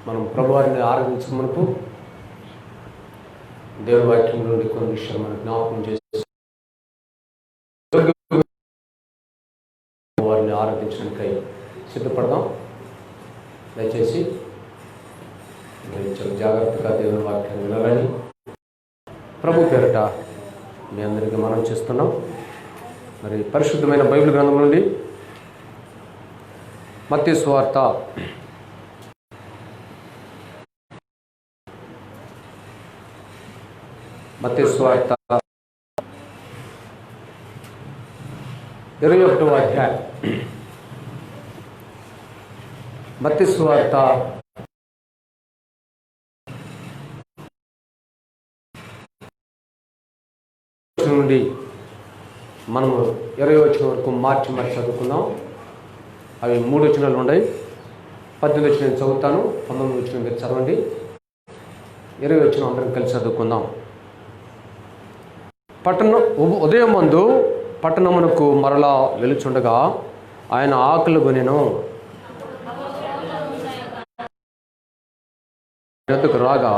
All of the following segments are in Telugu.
మనం ప్రభువారిని ఆరాధించుకున్నప్పుడు దేవుని వాక్యం నుండి కొన్ని విషయాలు మనం జ్ఞాపకం చేసి వారిని ఆరాధించడానికై సిద్ధపడదాం. దయచేసి చాలా జాగ్రత్తగా దేవుని వాక్యాన్ని వినాలని ప్రభు పేరిట మీ అందరికీ మనం చేస్తున్నాం. మరి పరిశుద్ధమైన బైబిల్ గ్రంథం నుండి మత్తయి సువార్త 21వ అధ్యాయం. మత్తయి సువార్త నుండి మనము 20వ వచనం వరకు మార్చి చదువుకుందాం. అవి 3 వచనాలు ఉన్నాయి. 18వ వచనం నేను చదువుతాను, 19వ వచనం మీరు చదవండి. 20వ వచనం అందరం కలిసి చదువుకుందాం. ఉదయం మందు పట్టణమునకు మరలా వెలుచుండగా ఆయన ఆకలి కొనెను. ఎద్దుకు రాగా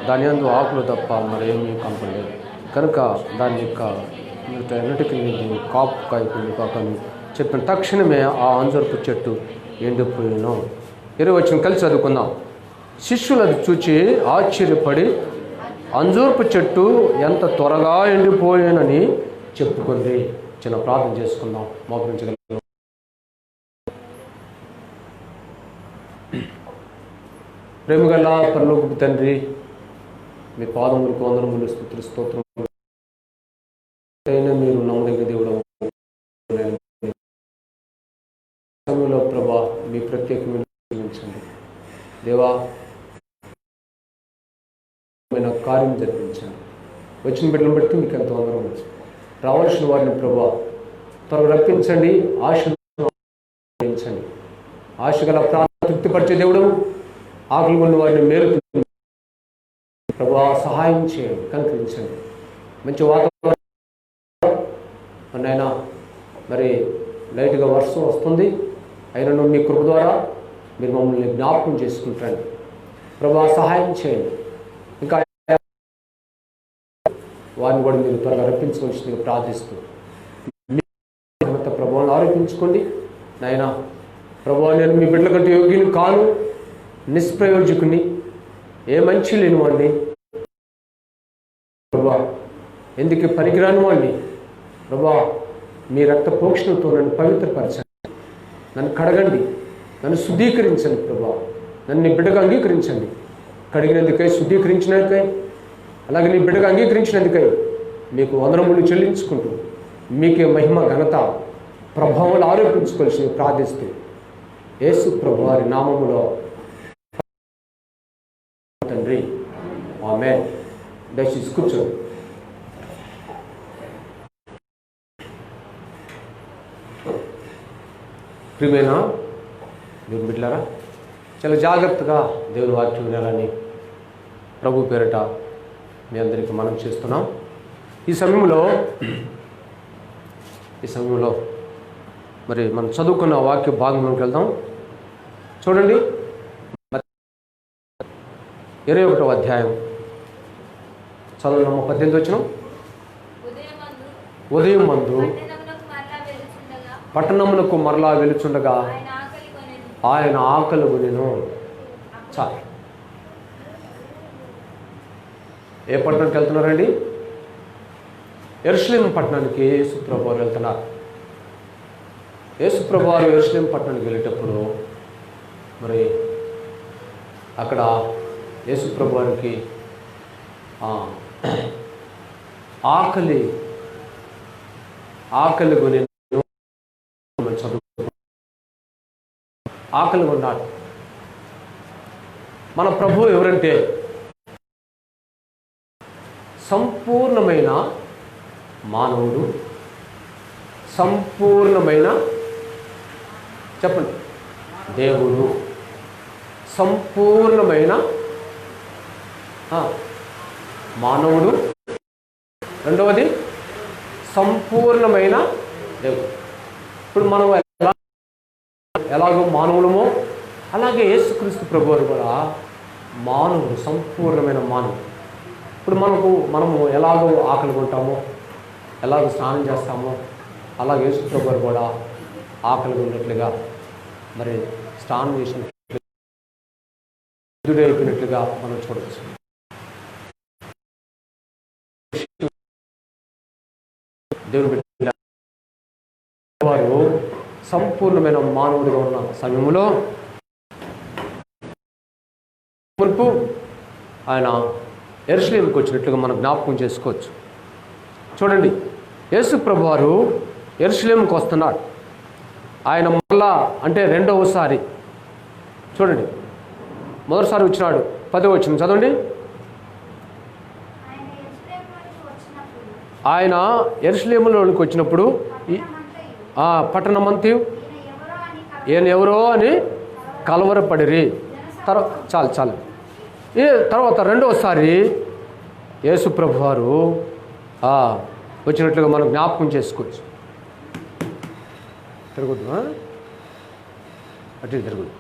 దాని యందు ఆకులు తప్ప మరేమీ కనపడలేదు కనుక దాని యొక్క అన్నిటికీ కాపు కాయకుండా కాకని చెప్పిన తక్షణమే ఆ అంజూరపు చెట్టు ఎండిపోయాను. 20వ వచనం కలిసి చదువుకుందాం. శిష్యులు అది చూచి ఆశ్చర్యపడి అంజూరపు చెట్టు ఎంత త్వరగా ఎండిపోయానని చెప్పుకుంది. చిన్న ప్రార్థన చేసుకుందాం. మోకరించగలం. ప్రేమగల పరలోకపు తండ్రి, మీ పాదములకు వందనములు, స్తుతులు, స్తోత్రం. మీరు నమ్మదగిన దేవుడు. సమయంలో ప్రభా మీ ప్రత్యేకమైన దేవా కార్యం జరిపించండి. వచ్చిన బిడ్డలను బట్టి మీకు ఎంతో వందనం వచ్చు. రావాల్సిన వారిని ప్రభా త్వరగా రప్పించండి. ఆశించండి. ఆశ గల ప్రార్థన తృప్తిపరిచే దేవుడు, ఆకలి ఉన్న వారిని మేలు ప్రభా సహాయం చేయండి, కనుకరించండి. మంచి వాతావరణం అయినా మరి లైట్గా వర్షం వస్తుంది. అయినను మీ కృప ద్వారా మీరు మమ్మల్ని జ్ఞాపకం చేసుకుంటాండి. ప్రభా సహాయం చేయండి. ఇంకా వారిని కూడా మీరు త్వరగా రప్పించుకోవాల్సిందిగా ప్రార్థిస్తూ ప్రభావాన్ని ఆరోపించుకోండి. నాయన ప్రభావ, నేను మీ బిడ్డల కంటే యోగ్యుని కాను, నిష్ప్రయోజకుని, ఏ మంచి లేని వాడిని ప్రభా, ఎందుకు పనికిరాని వాడిని ప్రభా. మీ రక్త ప్రోక్షణతో నన్ను పవిత్రపరచండి, నన్ను కడగండి, నన్ను శుద్ధీకరించండి ప్రభా. నన్ను నీ బిడ్డగా అంగీకరించండి. కడిగినందుకై, శుద్ధీకరించినందుకై, అలాగే నీ బిడ్డగా అంగీకరించినందుకై మీకు వందనములు చెల్లించుకుంటూ మీకే మహిమ, ఘనత, ప్రభావాలు ఆరోపించుకోవాల్సి ప్రార్థిస్తూ యేసు ప్రభు వారి నామములో తండ్రి, ఆమేన్. దయచేసి కూర్చోండి. ప్రియమైన దేవుని బిడ్డలారా, చాలా జాగ్రత్తగా దేవుని వాక్యం వినాలని ప్రభు పేరిట మీ అందరికీ మనం చేస్తున్నాం. ఈ సమయంలో మరి మనం చదువుకున్న వాక్య భాగంలోకి వెళ్దాం. చూడండి, 21వ అధ్యాయం చదువున్నాము. 18వ వచనం. ఉదయం మందు పట్టణమునకు మరలా వెలుచుండగా ఆయన ఆకలి కొనెను. చాలు. ఏ పట్టణానికి వెళ్తున్నారండి? యెరూషలేము పట్టణానికి యేసుప్రభు వారు వెళ్తున్నారు. యేసుప్రభు వారు యెరూషలేము పట్టణానికి వెళ్ళేటప్పుడు మరి అక్కడ యేసుప్రభు వారికి ఆకలి కొని చదువు ఆకలి కొన్నాడు. మన ప్రభు ఎవరంటే సంపూర్ణమైన మానవుడు, సంపూర్ణమైన చెప్పండి దేవుడు, సంపూర్ణమైన మానవుడు, రెండవది సంపూర్ణమైన దేవుడు. ఇప్పుడు మనం ఎలాగో మానవులమో అలాగే యేసుక్రీస్తు ప్రభువారు కూడా మానవుడు, సంపూర్ణమైన మానవుడు. ఇప్పుడు మనము ఎలాగో ఆకలి ఉంటామో, ఎలాగో స్నానం చేస్తామో, అలాగే యేసుప్రభు వారు కూడా ఆకలి ఉన్నట్లుగా, మరి స్నానం చేసినట్లుగా, అయిపోయినట్లుగా మనం చూడవచ్చు. దేవుని బిడ్డ వారు సంపూర్ణమైన మానవుడిగా ఉన్న సమయంలో మునుపు ఆయన యెరూషలేముకి వచ్చినట్లుగా మనం జ్ఞాపకం చేసుకోవచ్చు. చూడండి, యేసు ప్రభు వారు యెరూషలేముకి వస్తున్నాడు. ఆయన మళ్ళా అంటే రెండవసారి, చూడండి, మొదటిసారి వచ్చినాడు 10వ వచనం చదవండి. ఆయన యెరూషలేములోనికి వచ్చినప్పుడు పట్టణమంతయు ఈయన ఎవరో అని కలవరపడిరి. చాలు తర్వాత రెండవసారి యేసు ప్రభు వారు వచ్చినట్లుగా మనం జ్ఞాపకం చేసుకోవచ్చు. తిరగద్దు, అటు తిరగదు.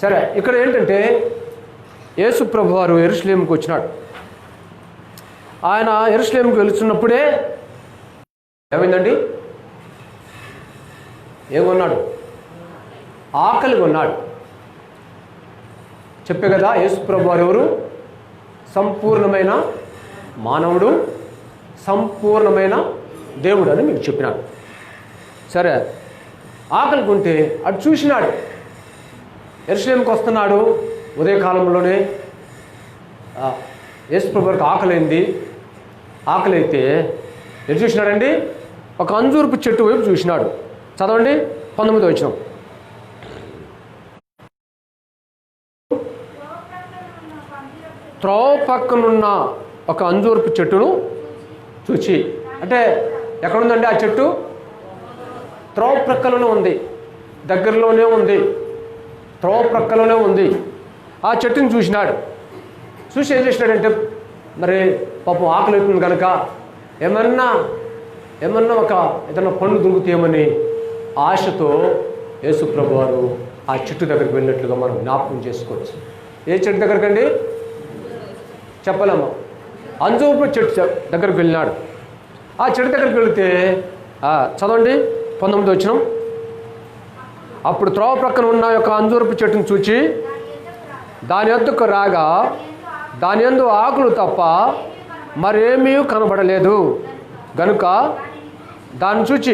సరే, ఇక్కడ ఏంటంటే యేసు ప్రభు వారు యెరూషలేముకి వచ్చినాడు. ఆయన యెరూషలేముకి వెళుతున్నప్పుడే ఏమైందండి? ఏమన్నాడు? ఆకలి కొన్నాడు. చెప్పే కదా, యేసు ప్రభు వారు ఎవరు? సంపూర్ణమైన మానవుడు, సంపూర్ణమైన దేవుడు అని మీకు చెప్పినాడు. సరే, ఆకలి కొంటే అటు చూసినాడు. యెరూషలేముకి వస్తున్నాడు. ఉదయకాలంలోనే యేసు ప్రభు వారికి ఆకలైంది. ఆకలి అయితే ఎటు చూసినాడండి? ఒక అంజూరపు చెట్టు వైపు చూసినాడు. చదవండి 19వ వచనం. త్రోవ పక్కనున్న ఒక అంజూరపు చెట్టును చూచి, అంటే ఎక్కడుందండి ఆ చెట్టు? త్రోవ ప్రక్కలోనే ఉంది, దగ్గరలోనే ఉంది, త్రోవ ప్రక్కలోనే ఉంది. ఆ చెట్టుని చూసినాడు. చూసి ఏం చేసినాడంటే, మరి పాపం ఆకలి అవుతుంది కనుక ఏమన్నా ఏదన్నా పండు దొరుకుతాయేమని ఆశతో యేసు ప్రభు వారు ఆ చెట్టు దగ్గరికి వెళ్ళినట్లుగా మనం జ్ఞాపకం చేసుకోవచ్చు. ఏ చెట్టు దగ్గరకండి? చెప్పలేము. అంజూరపు చెట్టు దగ్గరికి వెళ్ళినాడు. ఆ చెట్టు దగ్గరికి వెళితే చదవండి 19వ వచనం. అప్పుడు త్రోవ ప్రక్కన ఉన్న యొక్క అంజూరపు చెట్టును చూచి దాని యొద్దకు రాగా దాని యందు ఆకులు తప్ప మరేమీ కనబడలేదు గనుక దాన్ని చూచి,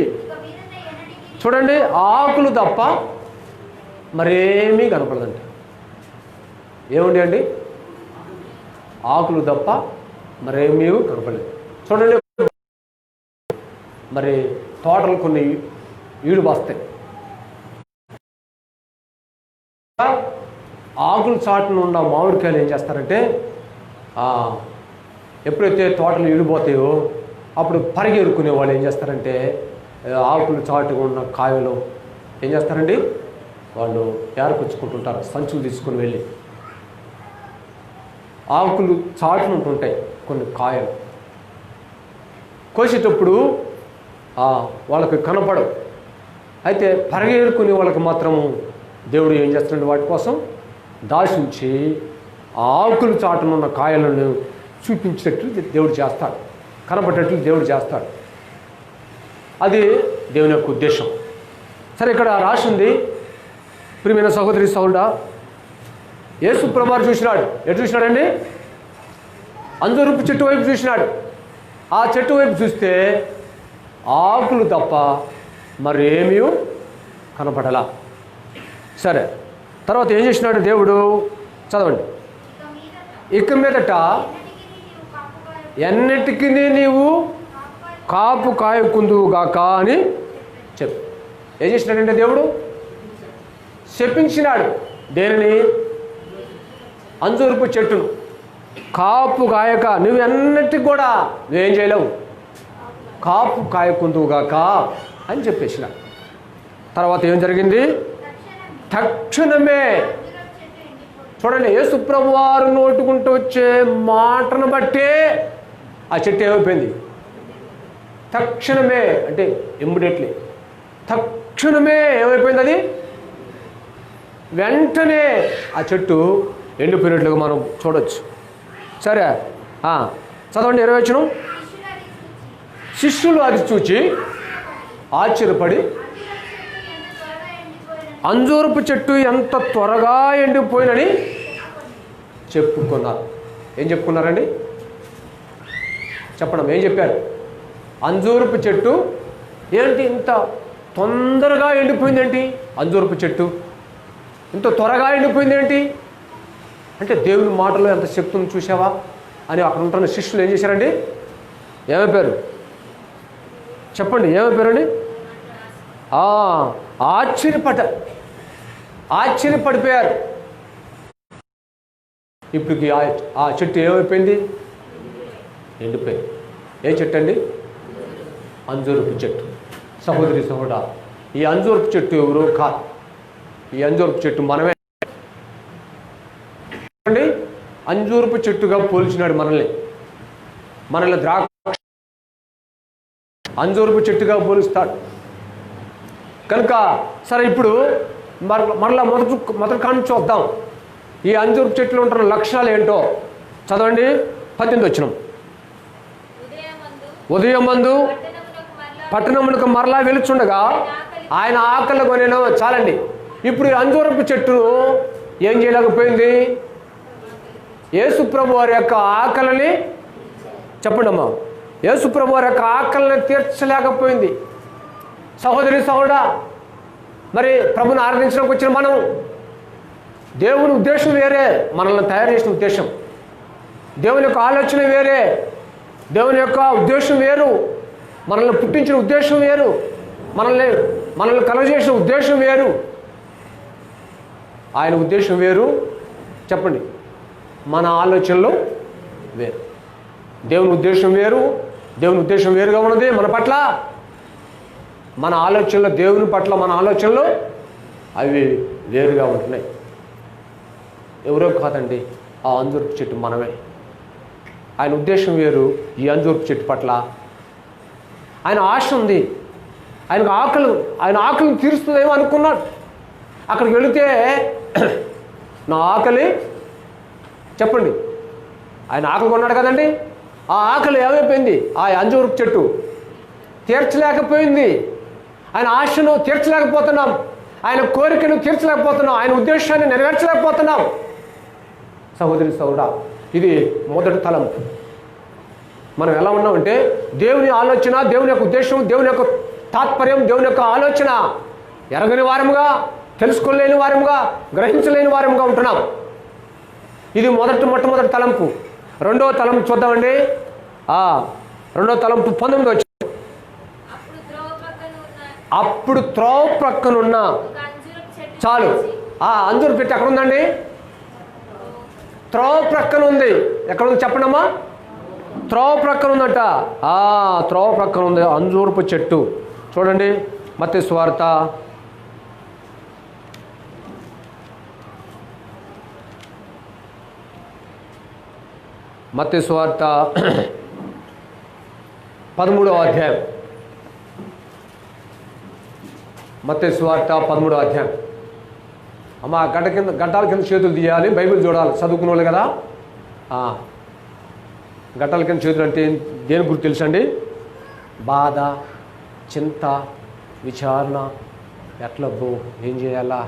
చూడండి, ఆకులు తప్ప మరేమీ కనపడదండి. ఏముంది అండి? ఆకులు తప్ప మరేమీ కనపడలేదు. చూడండి, మరి తోటలు కొన్ని ఈడు వస్తాయి. ఆకులు చాటున ఉన్న మామిడికాయలు ఏం చేస్తారంటే, ఎప్పుడైతే తోటలు ఈడిపోతాయో అప్పుడు పరిగెరుకునే వాళ్ళు ఏం చేస్తారంటే, ఆకులు చాటుగా ఉన్న కాయలు ఏం చేస్తారండి, వాళ్ళు ఏరపుచ్చుకుంటుంటారు. సంచులు తీసుకుని వెళ్ళి ఆకులు చాటున ఉంటుంటాయి కొన్ని కాయలు. కోసేటప్పుడు వాళ్ళకి కనపడవు. అయితే పరిగెరుకునే వాళ్ళకి మాత్రము దేవుడు ఏం చేస్తున్నాడు, వాటి కోసం దాచించి ఆకులు చాటునున్న కాయలను చూపించేటట్లు దేవుడు చేస్తాడు, కనబడేట్లు దేవుడు చేస్తాడు. అది దేవుని యొక్క ఉద్దేశం. సరే, ఇక్కడ రాసింది, ప్రియమైన సహోదరి సహోదరుడా, యేసు ప్రభువారు చూసినాడు. ఎటు చూసినాడండి? అంజూరపు చెట్టు వైపు చూసినాడు. ఆ చెట్టు వైపు చూస్తే ఆకులు తప్ప మరేమీ కనపడలా. సరే, తర్వాత ఏం చేసినాడు దేవుడు? చదవండి. ఇక మీదట ఎన్నిటికీ నీవు కాపు కాయకుందువుగాక అని చెప్పు. ఏం చేసినాడంటే దేవుడు? శపించినాడు. దేనిని? అంజూరపు చెట్టును. కాపు కాయక నువ్వు ఎన్నిటికి కూడా నువ్వేం చేయలేవు, కాపు కాయకుందువుగాక అని చెప్పేసిన. తర్వాత ఏం జరిగింది? తక్షణమే, చూడండి, యేసు ప్రభువారు నోటుకుంటూ వచ్చే మాటను బట్టే ఆ చెట్టు ఏమైపోయింది? తక్షణమే, అంటే ఇమ్మీడియట్లీ, తక్షణమే ఏమైపోయింది? అది వెంటనే ఆ చెట్టు ఎండిపోయినట్లుగా మనం చూడొచ్చు. సరే, చదవండి 20 వచనం. శిష్యులు అది చూచి ఆశ్చర్యపడి అంజూరపు చెట్టు ఎంత త్వరగా ఎండిపోయినని చెప్పుకున్నారు. ఏం చెప్పుకున్నారండి? చెప్పడం ఏం చెప్పారు? అంజూరపు చెట్టు ఏంటి ఇంత తొందరగా ఎండిపోయింది ఏంటి? అంజూరపు చెట్టు ఇంత త్వరగా ఎండిపోయింది ఏంటి అంటే దేవుని మాటలో ఎంత శక్తి ఉంది చూసావా అని అక్కడ ఉంటున్న శిష్యులు ఏం చేశారండి? ఏమైపోయారు చెప్పండి? ఏమైపోయారండి? ఆశ్చర్యపడిపోయారు. ఇప్పటికి ఆ చెట్టు ఏమైపోయింది? ఎండిపోయింది. ఏ చెట్టు అండి? అంజూరపు చెట్టు. సహోదరి సహోదరా, ఈ అంజూరపు చెట్టు ఎవరు కాదు. ఈ అంజూరపు చెట్టు మనమే అండి. అంజూరపు చెట్టుగా పోల్చినాడు మనల్ని ద్రాక్ష అంజూరపు చెట్టుగా పోలుస్తాడు కనుక. సరే, ఇప్పుడు మరలా మొదటి కాని చూద్దాం. ఈ అంజూరపు చెట్లు ఉంటున్న లక్షణాలు ఏంటో చదవండి. 18 వచనం. ఉదయమందు పట్టణమునకు మరలా వెలుచుండగా ఆయన ఆకలి కొనేను. చాలండి. ఇప్పుడు ఈ అంజూరపు చెట్టు ఏం చేయలేకపోయింది? యేసుప్రభు వారి యొక్క ఆకలిని చెప్పండి అమ్మా. యేసుప్రభు వారి యొక్క ఆకలిని తీర్చలేకపోయింది. సహోదరి సహోదరా, మరి ప్రభుని ఆరాధించడానికి వచ్చిన మనం, దేవుని ఉద్దేశం వేరే, మనల్ని తయారు చేసిన ఉద్దేశం, దేవుని యొక్క ఆలోచన వేరే, దేవుని యొక్క ఉద్దేశం వేరు, మనల్ని పుట్టించిన ఉద్దేశం వేరు, మనల్ని కలగజేసిన ఉద్దేశం వేరు. ఆయన ఉద్దేశం వేరు. చెప్పండి. మన ఆలోచనలు వేరు. దేవుని ఉద్దేశం వేరు. దేవుని ఉద్దేశం వేరుగా ఉన్నది మన పట్ల. మన ఆలోచనలు దేవుని పట్ల మన ఆలోచనలు అవి వేరుగా ఉంటున్నాయి. ఎవరో కాదండి, ఆ అంజూరపు చెట్టు మనమే. ఆయన ఉద్దేశం వేరు. ఈ అంజూరపు చెట్టు పట్ల ఆయన ఆశ ఉంది. ఆయన ఆకలిని తీరుస్తుందేమో అనుకున్నాడు. అక్కడికి వెళితే నా ఆకలి చెప్పండి. ఆయన ఆకలి కొన్నాడు కదండి. ఆ ఆకలి ఏమైపోయింది? ఆ అంజూరపు చెట్టు తీర్చలేకపోయింది. ఆయన ఆశను తీర్చలేకపోతున్నాం, ఆయన కోరికను తీర్చలేకపోతున్నాం, ఆయన ఉద్దేశాన్ని నెరవేర్చలేకపోతున్నాం. సహోదరి సహోదరా, ఇది మొదటి తలంపు. మనం ఎలా ఉన్నామంటే దేవుని ఆలోచన, దేవుని యొక్క ఉద్దేశం, దేవుని యొక్క తాత్పర్యం, దేవుని యొక్క ఆలోచన ఎరగని వారముగా, తెలుసుకోలేని వారముగా, గ్రహించలేని వారముగా ఉంటున్నాం. ఇది మొట్టమొదటి తలంపు. రెండవ తలంపు చూద్దామండి. రెండవ తలంపు 19 వచ్చి. అప్పుడు త్రోవ ప్రక్కనున్న చాలు. అంజూరు పెట్టి ఎక్కడ ఉందండి? త్రోవ ప్రక్కన ఉంది. ఎక్కడ ఉంది చెప్పండమ్మా? త్రోవ ప్రక్కన ఉందట. త్రోవ ప్రక్కన ఉంది అంజూరపు చెట్టు. చూడండి, మత్తయి సువార్త 13వ అధ్యాయం. మత్తయి సువార్త 13వ అధ్యాయం. అమ్మ గంటాల కింద చేతులు తీయాలి, బైబిల్ చూడాలి. చదువుకునే వాళ్ళు కదా. గంటాల కింద చేతులు అంటే దేని గురించి తెలుసండి? బాధ, చింత, విచారణ, ఎట్లబ్బో ఏం చేయాలా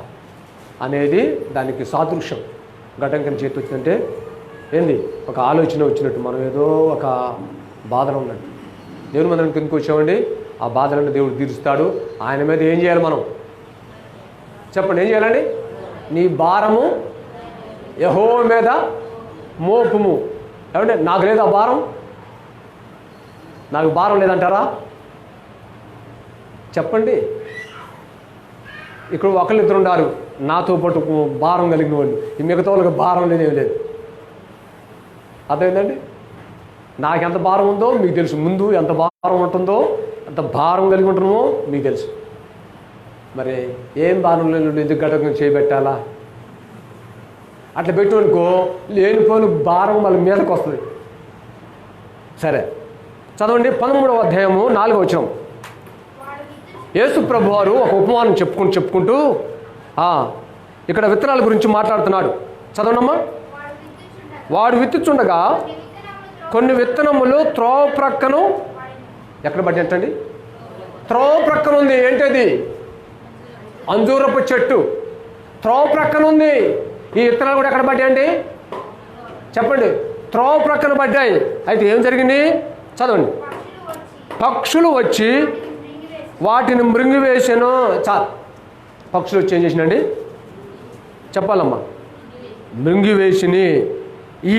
అనేది దానికి సాదృశ్యం. గంటం కింద చేతి వచ్చిందంటే ఏంది? ఒక ఆలోచన వచ్చినట్టు, మనం ఏదో ఒక బాధలో ఉన్నట్టు. దేవుని మందిరం కిందకు వచ్చామండి, ఆ బాధలను దేవుడు తీరుస్తాడు. ఆయన మీద ఏం చేయాలి మనం? చెప్పండి, ఏం చేయాలండి? నీ భారము యెహోవా మీద మోపుము. ఏమంటే నాకు లేదా భారం? నాకు భారం లేదంటారా? చెప్పండి. ఇక్కడ ఒకళ్ళిద్దరు ఉన్నారు నాతో పాటు భారం కలిగిన వాళ్ళు. ఈ మిగతా వాళ్ళకి భారం లేదేమి లేదు. అర్థమైందండి? నాకు ఎంత భారం ఉందో మీకు తెలుసు. ముందు ఎంత భారం ఉంటుందో, ఎంత భారం కలిగి ఉంటున్నామో మీకు తెలుసు. మరి ఏం భారం లేని ఎందుకు గడప చేయబెట్టాలా? అట్లా పెట్టుకో, లేనిపోయిన భారం వాళ్ళ మీదకి వస్తుంది. సరే, చదవండి. 13వ అధ్యాయము 4వ వచనం. యేసు ప్రభు వారు ఒక ఉపమానం చెప్పుకుంటూ ఇక్కడ విత్తనాల గురించి మాట్లాడుతున్నాడు. చదవనమ్మా. వాడు విత్తుచుండగా కొన్ని విత్తనములు త్రోవ ప్రక్కను ఎక్కడ పడి ఏంటండి? త్రోవ ప్రక్కన ఉంది. ఏంటది? అంజూరపు చెట్టు త్రోవ ప్రక్కన ఉంది. ఈ విత్తనాలు కూడా ఎక్కడ పడ్డాయండి? చెప్పండి. త్రోవ ప్రక్కన పడ్డాయి. అయితే ఏం జరిగింది? చదవండి. పక్షులు వచ్చి వాటిని మృంగివేసాను. పక్షులు వచ్చి ఏం చేసినండి? చెప్పాలమ్మా. మృంగివేసిని. ఈ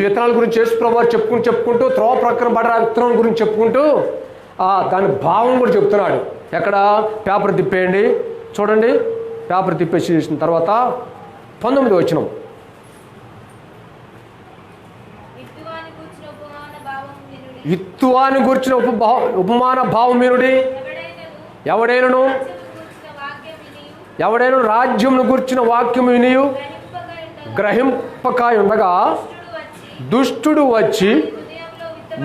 విత్తనాల గురించి యేసు ప్రభువు చెప్పుకుంటూ త్రోవ ప్రక్కన పడ్డ విత్తనాల గురించి చెప్పుకుంటూ దాని భావం కూడా చెప్తున్నాడు. ఎక్కడ? పేపర్ తిప్పేయండి, చూడండి. పేపర్ తిప్పేసిన తర్వాత 19వ వచనం. ఇత్తువాని గూర్చిన ఉపమాన భావం వినుడి. ఎవడైనను రాజ్యమును గూర్చిన వాక్యము వినియు గ్రహింపకాయ ఉండగా దుష్టుడు వచ్చి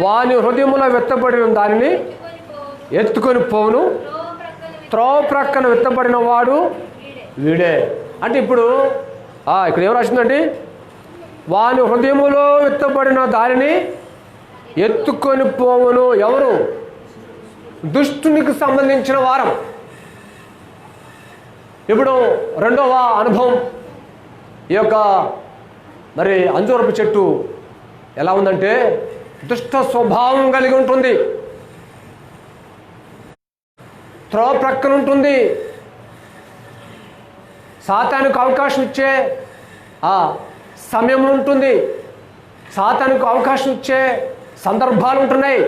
వాని హృదయములో విత్తబడిన దానిని ఎత్తుకొని పోవును. త్రోవ ప్రక్కన విత్తబడిన వాడు వీడే. అంటే ఇప్పుడు ఇక్కడ ఏం రాసిందండి? వాని హృదయములో విత్తబడిన దానిని ఎత్తుకొని పోవును. ఎవరు? దుష్టునికి సంబంధించిన వారం. ఇప్పుడు రెండవ అనుభవం. ఈ యొక్క మరి అంజూరపు చెట్టు ఎలా ఉందంటే దుష్ట స్వభావం కలిగి ఉంటుంది. త్రోవ ప్రక్కన ఉంటుంది. సాతానుకు అవకాశం ఇచ్చే సమయం ఉంటుంది. సాతానుకు అవకాశం ఇచ్చే సందర్భాలు ఉంటున్నాయి.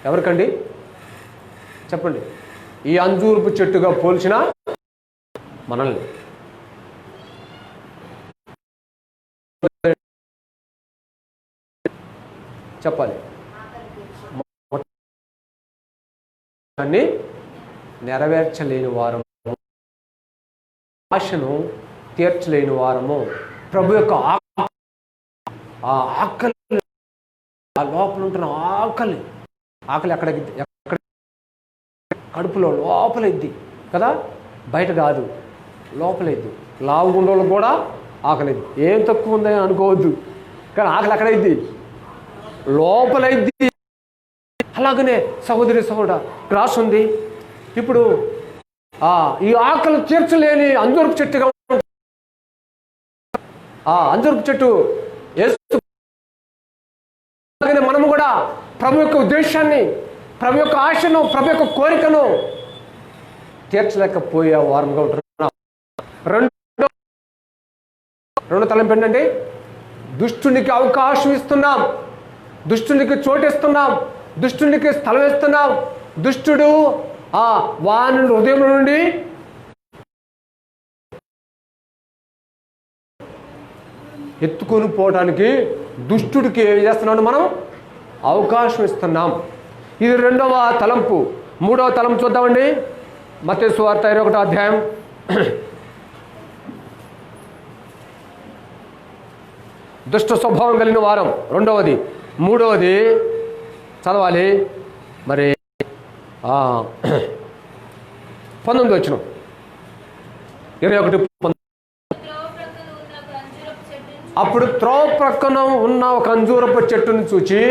ఎవరికండి? చెప్పండి. ఈ అంజూరపు చెట్టుగా పోల్చిన మనల్ని. చెప్పాలి. నెరవేర్చలేని వారము, ఆశను తీర్చలేని వారము, ప్రభు యొక్క ఆకలి, లోపల ఉంటున్న ఆకలి ఎక్కడ కడుపులో లోపల ఇద్ది కదా, బయట కాదు, లోపల ఇద్ది. లావు గుండెలు కూడా ఆకలి ఏం తక్కువ ఉందని అనుకోవద్దు, కానీ ఆకలి ఎక్కడ ఇద్ది? లోపల ఇద్ది. అలాగనే సహోదరి సహోదరుడా గ్రాస్ ఉంది. ఇప్పుడు ఈ ఆకలి తీర్చలేని అంజూరపు చెట్టుగా అంజూరపు చెట్టు అలాగనే మనము కూడా ప్రభు యొక్క ఉద్దేశాన్ని, ప్రభు యొక్క ఆశను, ప్రభు యొక్క కోరికను తీర్చలేకపోయే వారంగా ఉంటున్నాం. రెండో తలంపు ఏంటంటే దుష్టునికి అవకాశం ఇస్తున్నాం, దుష్టునికి చోటిస్తున్నాం, దుష్టునికి స్థలం ఇస్తున్నాం. దుష్టుడు వాని హృదయం నుండి ఎత్తుకొని పోవడానికి దుష్టుడికి ఏం చేస్తున్నాడు? మనం అవకాశం ఇస్తున్నాం. ఇది రెండవ తలంపు. మూడవ తలంపు చూద్దామండి. మత్తయి సువార్త 21వ అధ్యాయం. దుష్ట స్వభావం కలిగిన వారం రెండవది. మూడవది చదవాలి మరి 19వ వచనం 21. అప్పుడు త్రోవ ప్రక్కన ఉన్న ఒక అంజూరపు చెట్టును చూచి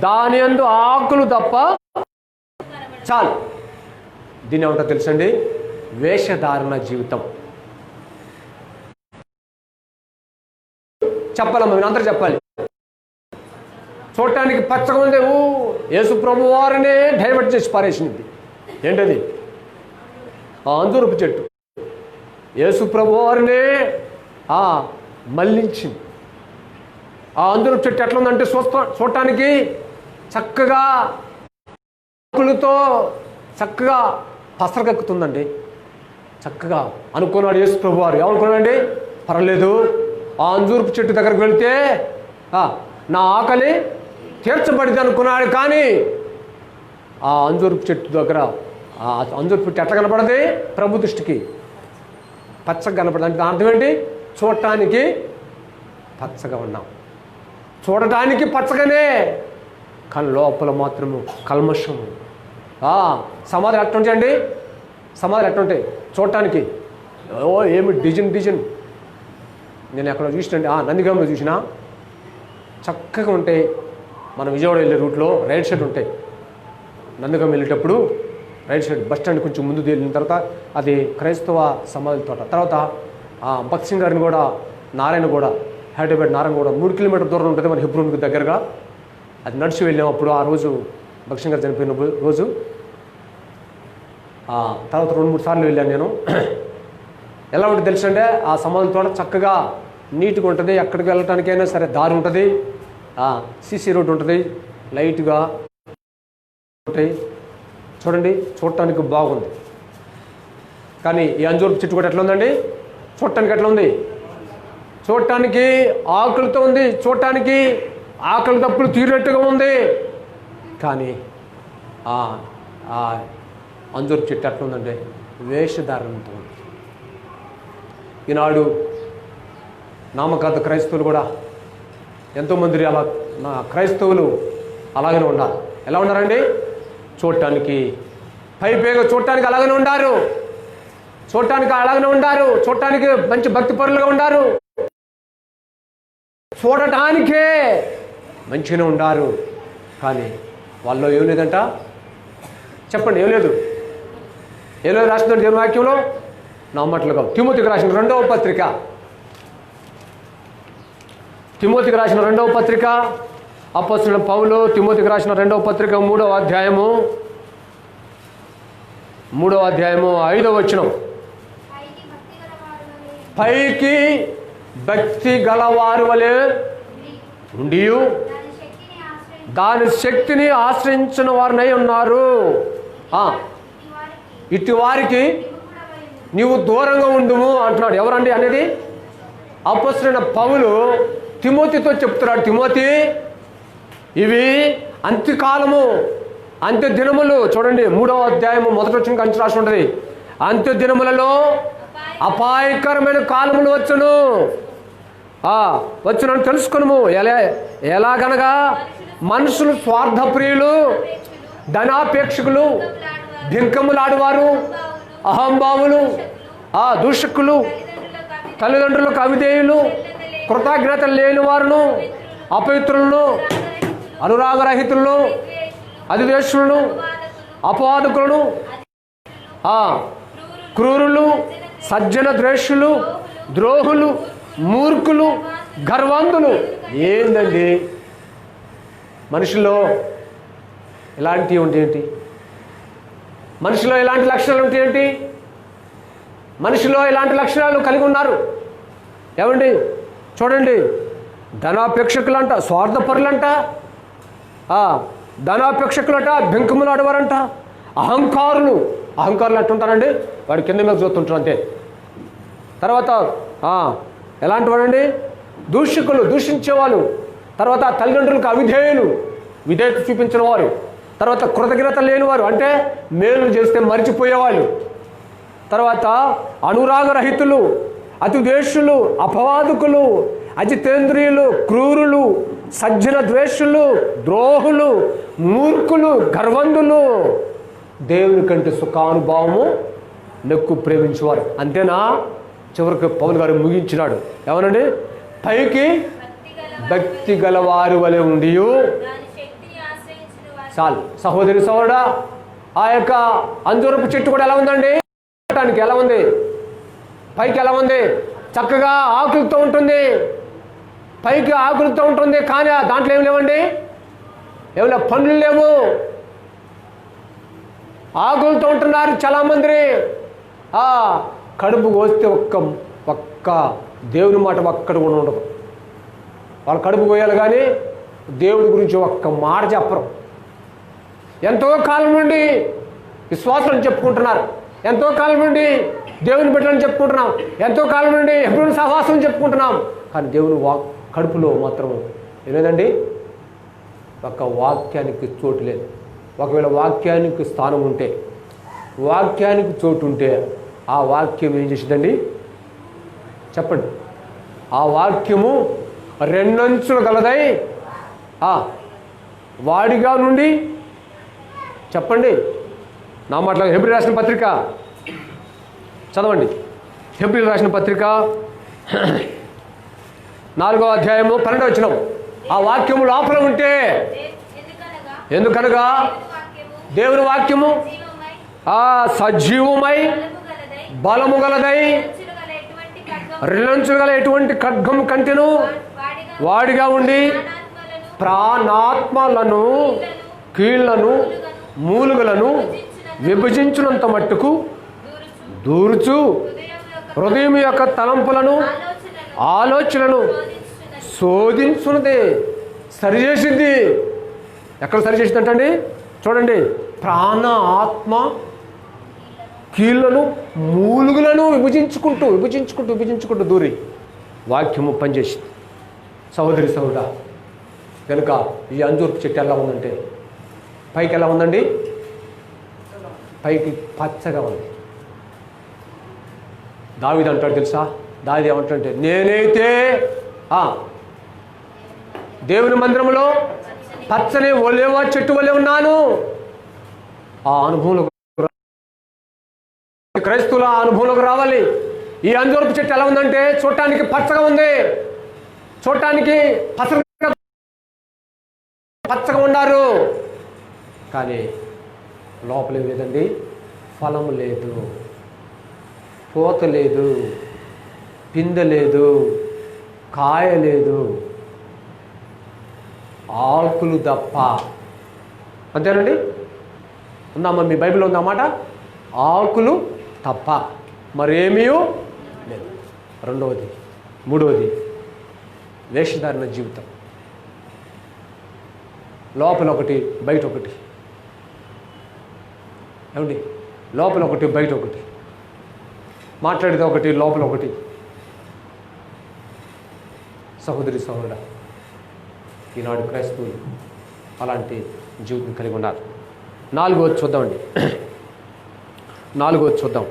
దాని యందు ఆకులు తప్ప చాలు. దీని ఏమంటో తెలుసండి? వేషధారణ జీవితం. చెప్పాలమ్మా, మీరు అందరూ చెప్పాలి. చూడటానికి పచ్చగా ఉంది. యేసు ప్రభు వారినే డైవర్ట్ చేసి పారేసింది. ఏంటది? అంజూరపు చెట్టు యేసు ప్రభు వారినే మళ్ళించింది. అంజూరపు చెట్టు ఎట్లా ఉందంటే చూడటానికి చక్కగా ఆకులతో చక్కగా పసరగక్కుతుందండి. చక్కగా అనుకున్నాడు యేసు ప్రభు వారు. ఏమనుకున్నాడండి? పర్వాలేదు, అంజూరపు చెట్టు దగ్గరకు వెళ్తే నా ఆకలి తీర్చబడింది అనుకున్నాడు. కానీ అంజూరపు చెట్టు దగ్గర అంజూరపు చెట్టు ఎట్లా కనపడది? ప్రభు దృష్టికి పచ్చగా కనపడదు. అంటే అర్థం ఏంటి? చూడటానికి పచ్చగా ఉన్నాం, చూడటానికి పచ్చగానే, కానీ లోపల మాత్రము కల్మషము, సమాధులు ఎట్టుంటాయండి? సమాధులు ఎట్టుంటాయి చూడటానికి? ఏమి డిజైన్. నేను ఎక్కడ చూసినండి, నందిగాంలో చూసినా చక్కగా ఉంటాయి. మనం విజయవాడ వెళ్ళే రూట్లో రైట్ సైడ్ ఉంటాయి. నందిగాం వెళ్ళేటప్పుడు రైట్ సైడ్ బస్ స్టాండ్ కొంచెం ముందు వెళ్ళిన తర్వాత అది క్రైస్తవ సమాధుల తోట. తర్వాత భక్త్ సింగ్ గారిని కూడా నారాయణగూడ, హైదరాబాద్ నారాయణగూడ 3 కిలోమీటర్ దూరం ఉంటుంది మన హెబ్రోన్కి దగ్గరగా. అది నడిచి వెళ్ళాం అప్పుడు. ఆ రోజు భక్త్ సింగ్ గారు చనిపోయిన రోజు. తర్వాత 2-3 సార్లు వెళ్ళాను నేను. ఎలా ఉంటుంది తెలుసంటే ఆ సమాధుల తోట చక్కగా నీట్గా ఉంటుంది. ఎక్కడికి వెళ్ళటానికైనా సరే దారి ఉంటుంది. సీసీ రోడ్ ఉంటుంది, లైట్గా ఉంటాయి. చూడండి, చూడటానికి బాగుంది. కానీ ఈ అంజూరు చెట్టు కూడా ఎట్లా ఉందండి? చూడటానికి ఎట్లా ఉంది? చూడటానికి ఆకులతో ఉంది, చూడటానికి ఆకలి తప్పులు తీరినట్టుగా ఉంది. కానీ అంజూరు చెట్టు ఎట్లా ఉందంటే వేషధారణతో ఉంది. ఈనాడు నామకార్థ క్రైస్తవులు కూడా ఎంతోమంది అలా క్రైస్తవులు అలాగనే ఉన్నారు. ఎలా ఉన్నారండి? చూడటానికి పైపేగా చూడటానికి అలాగనే ఉండారు. చూడటానికి మంచి భక్తి పరులుగా ఉండారు. చూడటానికే మంచిగానే ఉండారు. కానీ వాళ్ళు ఏం లేదంట? చెప్పండి, ఏం లేదు రాసిందంటే దేవుని వాక్యంలో? నమ్మట్లుగా తిమోతికి రాసిన 2వ పత్రిక, అపోస్తలుడైన పౌలు తిమోతికి రాసిన 2వ పత్రిక 3వ అధ్యాయము 5వ వచనం. పైకి భక్తి గలవారు వలె ఉండి దాని శక్తిని ఆశ్రయించిన వారినై ఉన్నారు. ఇటు వారికి నీవు దూరంగా ఉండుము అంటున్నాడు. ఎవరండి అనేది? అపోస్తలుడైన పౌలు తిమోతితో చెప్తున్నాడు. తిమోతి, ఇవి అంత్యకాలము, అంత్య దినములు. చూడండి 3వ అధ్యాయము 1వ వచనం కంచి రాసి ఉంటుంది. అంత్య దినములలో అపాయకరమైన కాలములు వచ్చునని తెలుసుకును. ఎలాగనగా మనుషులు స్వార్థప్రియులు, ధనాపేక్షకులు, భింకములాడువారు, అహంభావులు, దూషకులు, తల్లిదండ్రులకు అవిధేయులు, కృతజ్ఞత లేని వారును, అపవిత్రులను, అనురాగరహితులను, అధిదేశులను, అపవాదకులను, క్రూరులు, సజ్జన ద్వేషులు, ద్రోహులు, మూర్ఖులు, గర్వంతులు. ఏందండి మనుషుల్లో ఇలాంటివి ఉంటాయేంటి? మనిషిలో ఇలాంటి లక్షణాలు ఉంటాయేంటి? మనిషిలో ఇలాంటి లక్షణాలు కలిగి ఉన్నారు. ఏమండి చూడండి, ధనాపేక్షకులంట, స్వార్థపరులంట, ధనాపేక్షకులట, బెంకములు ఆడవారంట, అహంకారులు ఎట్టుంటారండి? వాడి కింద మీద చూస్తుంటారు అంతే. తర్వాత ఎలాంటి వాడండి? దూషకులు, దూషించేవాళ్ళు. తర్వాత తల్లిదండ్రులకు అవిధేయులు, విధేయత చూపించిన వారు. తర్వాత కృతజ్ఞత లేనివారు, అంటే మేలు చేస్తే మరిచిపోయేవాళ్ళు. తర్వాత అనురాగరహితులు, అతిదేశులు, అపవాదుకులు, అజితేంద్రియులు, క్రూరులు, సజ్జన ద్వేషులు, ద్రోహులు, మూర్ఖులు, గర్వంతులు, దేవుని కంటే సుఖానుభావము నెక్కు ప్రేమించేవారు. అంతేనా? చివరికి పౌలు గారు ముగించినాడు. ఏమనండి? పైకి భక్తి గలవారు వలె ఉండి. చాలు సహోదరి సహోదరుడా, ఆ యొక్క అంజూరపు చెట్టు కూడా ఎలా ఉందండి? చూడటానికి ఎలా ఉంది? పైకి ఎలా ఉంది? చక్కగా ఆకులతో ఉంటుంది. పైకి ఆకులతో ఉంటుంది, కానీ దాంట్లో ఏమి లేవండి? ఏమైనా పండ్లు లేవు. ఆకులతో ఉంటున్నారు చాలామంది. కడుపు కోస్తే ఒక్క దేవుని మాట ఒక్కడ కూడా ఉండదు. వాళ్ళు కడుపు కోయాలి కానీ దేవుడి గురించి ఒక్క మాట చెప్పరు. ఎంతో కాలం నుండి విశ్వాసాలను చెప్పుకుంటున్నారు, ఎంతో కాలం నుండి దేవుని బిడ్డలను చెప్పుకుంటున్నాం, ఎంతో కాలం నుండి హెబ్రోను సహవాసం చెప్పుకుంటున్నాం. కానీ దేవుని కడుపులో మాత్రం లేదండి, ఒక్క వాక్యానికి చోటు లేదు. ఒకవేళ వాక్యానికి స్థానం ఉంటే, వాక్యానికి చోటు ఉంటే ఆ వాక్యం ఏం చేసిందండి? చెప్పండి. ఆ వాక్యము రెండంచులు గలదై వాడిగా నుండి, చెప్పండి, నా మాటలో హెబ్రీ రాసిన పత్రిక చదవండి. హెబ్రీ రాసిన పత్రిక 4వ అధ్యాయము 12వ వచనం. ఆ వాక్యము లోపల ఉంటే, ఎందుకనగా దేవుని వాక్యము సజీవమై బలము గలదై రిలంచుగల ఎటువంటి ఖడ్గం కంటెను వాడిగా ఉండి ప్రాణాత్మలను కీళ్లను మూలుగలను విభజించినంత మట్టుకు దూర్చు హృదయం యొక్క తలంపులను ఆలోచనలను శోధించున్నదే. సరిచేసింది. ఎక్కడ సరిచేసింది అంటండి? చూడండి, ప్రాణ ఆత్మ కీళ్లను మూలుగులను విభజించుకుంటూ దూరి వాక్యము పనిచేసింది. సహోదరి సహోదరా, కనుక ఈ అంజూరపు చెట్టు ఎలా ఉందంటే, పైకి ఎలా ఉందండి? పైకి పచ్చగా ఉంది. దావీదు అంటాడు తెలుసా? దావీదు ఏమంటాడంటే, నేనైతే దేవుని మందిరంలో పచ్చని ఒలేవా చెట్టు వలె ఉన్నాను. ఆ అనుభవంలో క్రైస్తవుల అనుభవంలోకి రావాలి. ఈ అంజూరపు చెట్టు ఎలా ఉందంటే చూడటానికి పచ్చగా ఉంది, చూడటానికి పచ్చగా ఉన్నారు, కానీ లోపల లేదండి, ఫలము లేదు, పూత లేదు, పిందె లేదు, కాయ లేదు, ఆకులు తప్ప. అంతేనండి? ఉందామా? మీ బైబిల్లో ఉందన్నమాట. ఆకులు తప్ప మరేమీ లేదు. రెండవది, మూడవది, వేషధారణ జీవితం. లోపల ఒకటి బయట ఒకటి. ఏమండి? లోపల ఒకటి బయట ఒకటి, మాట్లాడేది ఒకటి లోపల ఒకటి. సహోదరి సహోదరుడా, ఈనాడు క్రైస్తవులు అలాంటి జీవితం కలిగి ఉన్నారు. 4వ చూద్దామండి. 4వ చూద్దాం.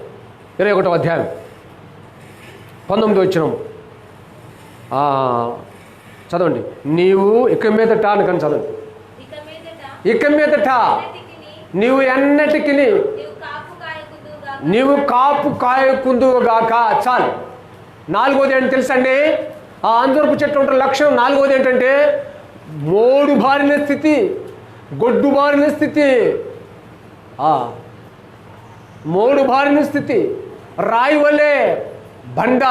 21వ అధ్యాయం 19వ వచనం చదవండి. నీవు ఇక మీదట అని చదవండి. ఇక మీదట నీవు ఎన్నటికి నీవు కాపు కాయకుందువుగాక. చాలు. 4వది ఏంటి తెలుసండి? ఆ అంజూరపు చెట్టు ఉంటున్న లక్షణం 4వది ఏంటంటే మోడు బారిన స్థితి, గొడ్డు బారిన స్థితి, మోడు బారిన స్థితి, రాయి వలే బండ,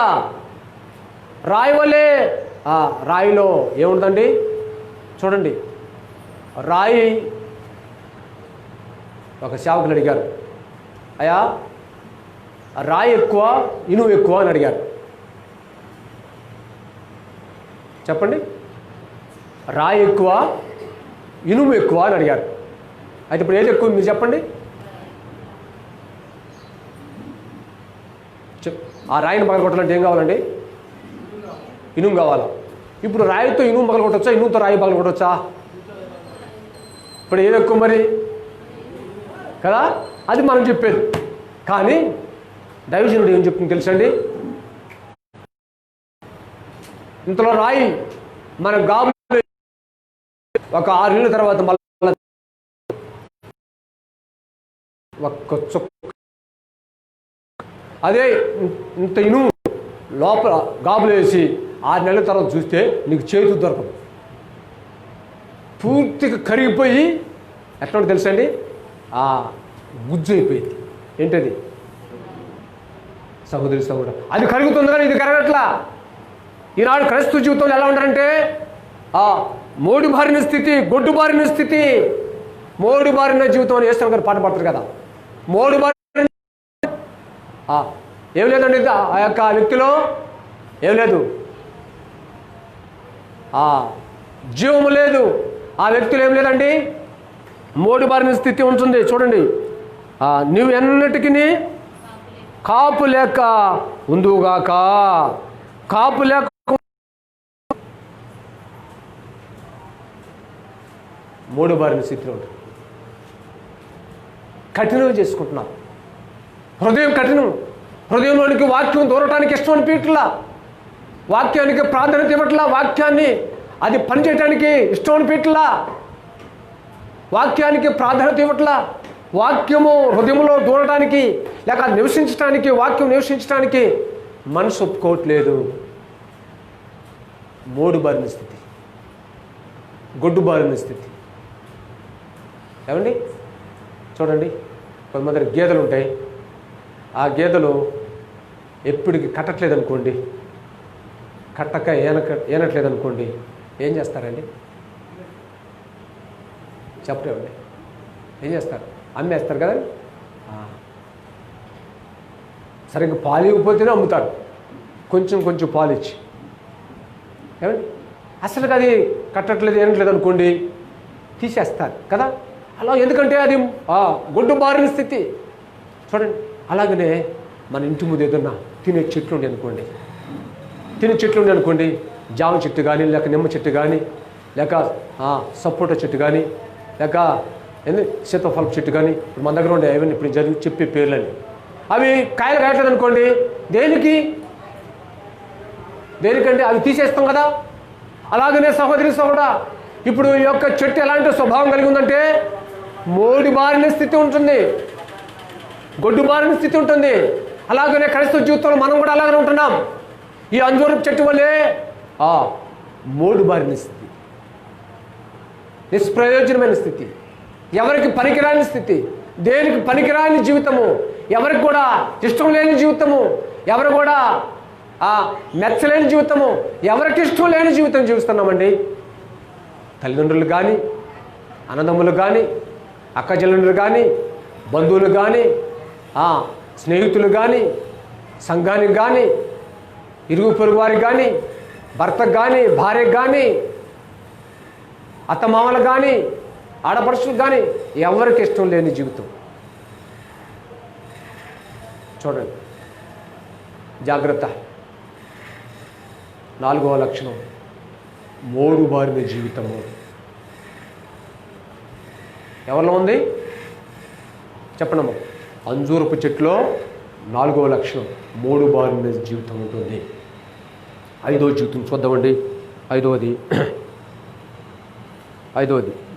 రాయి వలే. రాయిలో ఏముందండి? చూడండి, రాయి. ఒక సేవకులు అడిగారు, అయ్యా రాయి ఎక్కువ ఇనుము ఎక్కువ అని అడిగారు. చెప్పండి. రాయి ఎక్కువ ఇనుము ఎక్కువ అని అడిగారు. అయితే ఇప్పుడు ఏది ఎక్కువ మీరు చెప్పండి. ఆ రాయిని పగలగొట్టాలంటే ఏం కావాలండి? ఇనుము కావాలా? ఇప్పుడు రాయితో ఇనుము పగలగొట్టొచ్చా? ఇనుముతో రాయి పగలగొట్టొచ్చా? ఇప్పుడు ఏది ఎక్కువ మరి? కదా, అది మనం చెప్పేది. కానీ దైవజనుడు ఏం చెప్తుంది తెలుసండి? ఇంతలో రాయి మన గాబు ఒక 6 నెలల తర్వాత మళ్ళీ ఒక్క చుక్క, అదే ఇంత ఇనుము లోపల గాబులు వేసి 6 నెలల తర్వాత చూస్తే నీకు చేతు దొరకదు, పూర్తిగా కరిగిపోయి ఎట్లా తెలుసండి? గుజ్జు అయిపోయింది. ఏంటది? సహోదరి సహోదరు, అది కరుగుతుంది కానీ ఇది కరగట్లా. ఈనాడు క్రైస్తవ జీవితంలో ఎలా ఉంటారంటే మోడు బారిన స్థితి, గొడ్డు బారిన స్థితి, మోడు బారిన జీవితం అని వేస్తాం గారు పాట పాడతారు కదా. మోడు బారిన ఏం లేదండి, ఆ యొక్క వ్యక్తిలో ఏం లేదు, జీవము లేదు. ఆ వ్యక్తిలో ఏం లేదండి, మోడు బారిన స్థితి ఉంటుంది. చూడండి, నువ్వు ఎన్నటికి కాపు లేక ఉందువుగాక. కాపు లేక మోడు బారిన స్థితిలో ఉంటుంది. కఠినం చేసుకుంటున్నాం. హృదయం కఠినం. హృదయంలోనికి వాక్యం దూరటానికి ఇష్టం అనిపించట్లా, వాక్యానికి ప్రాధాన్యత ఇవ్వట్లా, వాక్యాన్ని అది పనిచేయటానికి ఇష్టం అనిపించట్లా, వాక్యానికి ప్రాధాన్యత ఇవ్వట్లా. వాక్యము హృదయంలో దూరడానికి లేక నివసించడానికి, వాక్యం నివసించడానికి మనసు ఒప్పుకోవట్లేదు. మోడు బారిన స్థితి, గొడ్డు బారిన స్థితి. ఏమండి చూడండి, కొంతమంది గేదెలు ఉంటాయి. ఆ గేదెలు ఎప్పటికి కట్టట్లేదు అనుకోండి, కట్టక ఏనట్లేదు అనుకోండి, ఏం చేస్తారండి? చెప్పలేమండి. ఏం చేస్తారు? అమ్మేస్తారు కదా. సరిగ్గా పాలు ఇవ్వకపోతేనే అమ్ముతారు, కొంచెం కొంచెం పాలు ఇచ్చి. ఏమండి అసలు అది కట్టట్లేదు ఏనట్లేదు అనుకోండి, తీసేస్తారు కదా. అలా ఎందుకంటే అది గొడ్డు బారిన స్థితి. చూడండి, అలాగనే మన ఇంటి ముందు ఏదన్నా తినే చెట్లు ఉండి అనుకోండి, జామ చెట్టు కానీ, లేక నిమ్మ చెట్టు కానీ, లేక సపోటా చెట్టు కానీ, లేక సీతాఫలం చెట్టు కానీ, ఇప్పుడు మన దగ్గర ఉండే అవన్నీ ఇప్పుడు జరిగి చెప్పే పేర్లని, అవి కాయలు కాయట్లేదు అనుకోండి, దేనికంటే అవి తీసేస్తాం కదా. అలాగనే సహోదరి సహోదరా, ఇప్పుడు ఈ యొక్క చెట్టు ఎలాంటి స్వభావం కలిగి ఉందంటే మోడి బారిన స్థితి ఉంటుంది, గొడ్డు బారిన స్థితి ఉంటుంది. అలాగనే క్రైస్తవ జీవితంలో మనం కూడా అలాగనే ఉంటున్నాం. ఈ అంజూరపు చెట్టు వల్లే మోడు బారిన స్థితి, నిష్ప్రయోజనమైన స్థితి, ఎవరికి పనికిరాని స్థితి, దేనికి పనికిరాని జీవితము, ఎవరికి కూడా ఇష్టం లేని జీవితము, ఎవరు కూడా మెచ్చలేని జీవితము, ఎవరికి ఇష్టం లేని జీవితం జీవిస్తున్నామండి. తల్లిదండ్రులు కానీ, అన్నదమ్ములు కానీ, అక్కచెల్లెండ్రులు కానీ, బంధువులు కానీ, స్నేహితులు కానీ, సంఘానికి కానీ, ఇరుగు పొరుగు వారికి కానీ, భర్తకు కానీ, భార్యకు కానీ, అత్తమామలకు కానీ, ఆడపడుచులకు కానీ, ఎవరికి ఇష్టం లేని జీవితం. చూడండి, జాగ్రత్త. 4వ లక్షణం, మోడు బారిన జీవితము. ఎవరిలో ఉంది చెప్పండమ్మా. అంజూరపు చెట్టులో 4వ లక్షణం, మోడు బారిన జీవితం ఉంటుంది. 5వ జీవితం చూద్దామండి. 5వది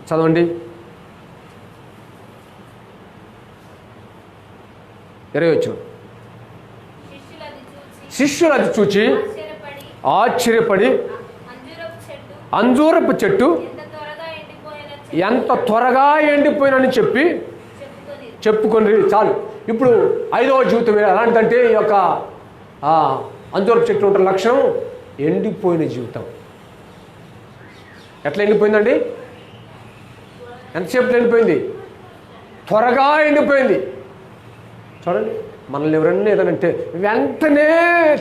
చదవండి. 20 వచ్చిన. శిష్యులు అది చూచి ఆశ్చర్యపడి అంజూరపు చెట్టు ఎంత త్వరగా ఎండిపోయినని చెప్పుకొని చాలు. ఇప్పుడు 5వ జీవితం ఎలాంటిదంటే ఈ యొక్క అంజూరపు చెట్టు ఉంటున్న లక్షణం ఎండిపోయిన జీవితం. ఎట్లా ఎండిపోయిందండి? ఎంతసేపు ఎండిపోయింది? త్వరగా ఎండిపోయింది. చూడండి, మనల్ని ఎవరన్నా ఏదనంటే వెంటనే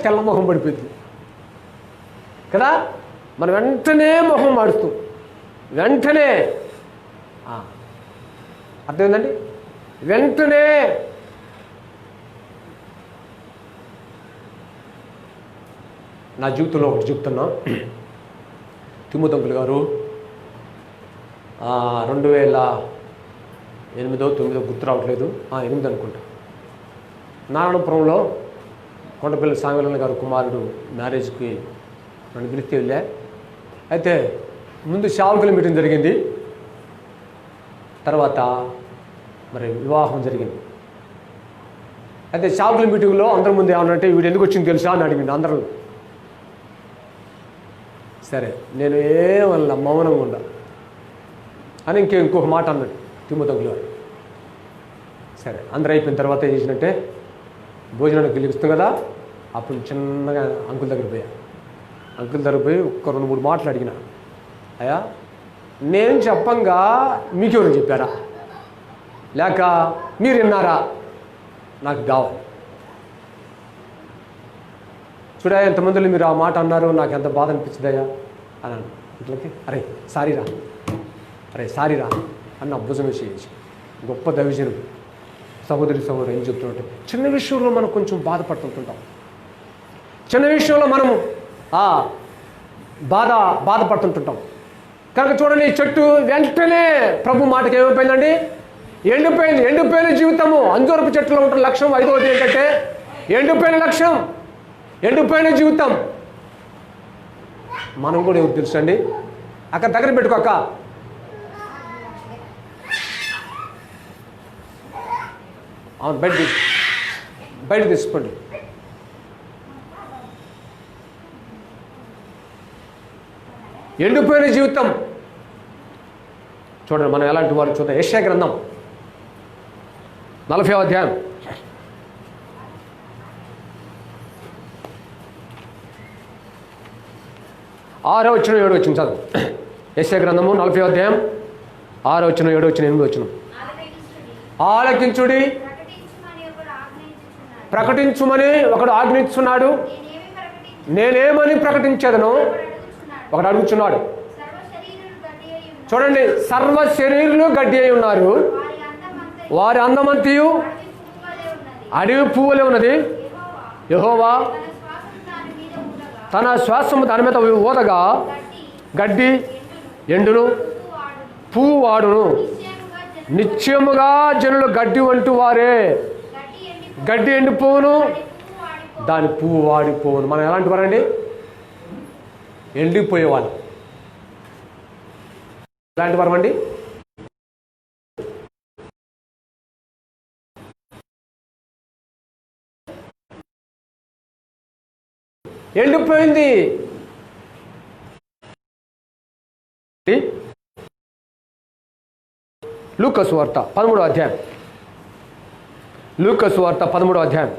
తెల్లమొహం పడిపోయింది కదా. మనం వెంటనే మొహం మాడుతూ వెంటనే అర్థమైందండి, వెంటనే నా జీవితంలో ఒకటి చెప్తున్నా. తిమ్మదంకులు గారు 2008-9 గుర్తు రావట్లేదు, 8 అనుకుంటా, నారాయణపురంలో కొండపల్లి సామిలన్న గారు కుమారుడు మ్యారేజ్కి నన్ను పిలిస్తే వెళ్ళా. అయితే ముందు సేవకుల మీటింగ్ జరిగింది, తర్వాత మరి వివాహం జరిగింది. అయితే సేవకుల మీటింగ్లో అందరి ముందు ఏమన్నంటే వీడు ఎందుకు వచ్చింది తెలుసా అని అడిగింది అందరూ. సరే నేను ఏమన్నా మౌనంగా ఉండా అని ఇంకొక మాట అన్నాడు తిమ్మదంకులు గారు. సరే అందరూ అయిపోయిన తర్వాత ఏం చేసినట్టే భోజనానికి పిలిపిస్తాం కదా, అప్పుడు చిన్నగా అంకుల్ దగ్గర పోయి ఒక్క 2-3 మాటలు అడిగిన. అయ్యా నేను చెప్పంగా మీకెవరు చెప్పారా, లేక మీరు విన్నారా, నాకు కావాలి. చూడా ఎంతమందిలో మీరు ఆ మాట అన్నారు, నాకు ఎంత బాధ అనిపించిందయ్యా అని ఇట్లకి. అరే సారీరా అన్న భుజం వేసి గొప్ప దైవజనుడు సహోదరి ఏం చెప్తుంటే, చిన్న విషయంలో మనం కొంచెం బాధపడుతుంటాం, చిన్న విషయంలో మనము బాధపడుతుంటాం. కనుక చూడండి, ఈ చెట్టు వెంటనే ప్రభు మాటకి ఏమైపోయిందండి? ఎండిపోయిన జీవితము. అంజూరపు చెట్టులో ఉంటున్న లక్ష్యం 5వది ఏంటంటే ఎండిపోయిన జీవితం. మనం కూడా ఎవరు తెలుసండి, అక్కడ దగ్గర పెట్టుకోక అవును, బయట తీసుకోండి. ఎండిపోయిన జీవితం చూడండి, మనం ఎలాంటి వారు చూద్దాం. యెషయా గ్రంథం 40వ అధ్యాయం 6వ వచనం 7వ వచనం చదువు. యెషయా గ్రంథము 40వ అధ్యాయం 6వ వచనం 7వ వచనం 8వ వచనం. ఆలకించుడి, ప్రకటించుమని ఒకడు ఆజ్ఞిస్తున్నాడు. నేనేమని ప్రకటించేదను ఒకడు అడుగుతున్నాడు. చూడండి, సర్వ శరీరులు గడ్డి అయి ఉన్నారు, వారి అందమంతియు అడవి పువ్వులే ఉన్నది. యెహోవా తన శ్వాసము దాని మీద ఊదగా గడ్డి ఎండును, పువ్వు వాడును. నిశ్చయముగా జనులు గడ్డి వంటి వారే. గడ్డి ఎండిపోవును, దాని పువ్వు వాడిపోవును. మనం ఎలాంటి వారండి? ఎండిపోయేవాళ్ళు. ఎలాంటి వారం అండి? ఎండిపోయింది. లూకా సువార్త 13వ అధ్యాయం. లూకా సువార్త 13వ అధ్యాయం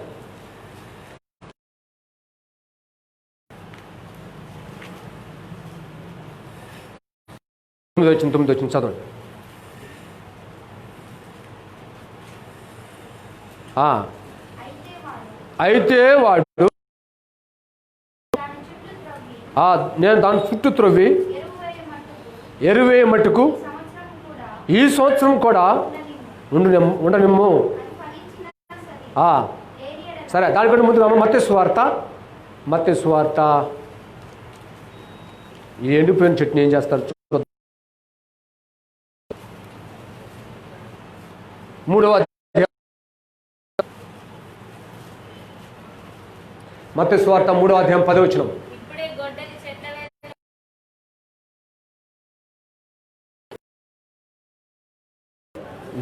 9 వచ్చిన చదవండి. అయితే వాడు నేను దాని చుట్టూ త్రవ్వి ఎరువే మట్టుకు ఈ సంవత్సరం కూడా ఉండనిమ్ము. సరే, దానికంటే ముందు మత్తయి సువార్త ఈ ఎండిపోయిన చెట్టుని ఏం చేస్తారు? 3వ అధ్యాయం మత్తయి సువార్త 3వ అధ్యాయం 10వ వచనం.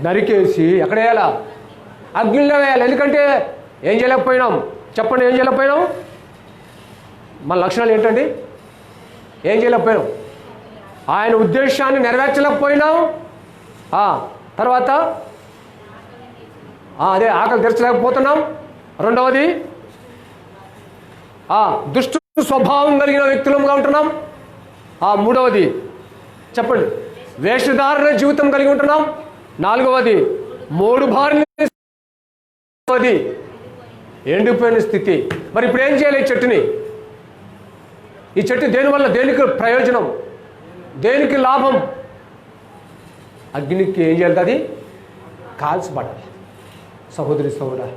నరికేసి ఎక్కడ వేయాలా? అగ్నిలో వేయాలి. ఎందుకంటే ఏం చేయలేకపోయినాం? చెప్పండి, ఏం చేయలేకపోయినాం? మన లక్షణాలు ఏంటండి? ఏం చేయలేకపోయినాం? ఆయన ఉద్దేశాన్ని నెరవేర్చలేకపోయినాం. తర్వాత అదే ఆకలి తీర్చలేకపోతున్నాం. రెండవది దుష్ట స్వభావం కలిగిన వ్యక్తులుగా ఉంటున్నాం. మూడవది చెప్పండి, వేషధారణ జీవితం కలిగి ఉంటున్నాం. నాలుగవది మూడు భార్య ఎండిపోయిన స్థితి. మరి ఇప్పుడు ఏం చేయాలి? ఈ చెట్టుని, ఈ చెట్టు దేనివల్ల, దేనికి ప్రయోజనం, దేనికి లాభం? అగ్నికి ఏం చేయాలి? అది కాల్చబడాలి. సహోదరి సహోదరా,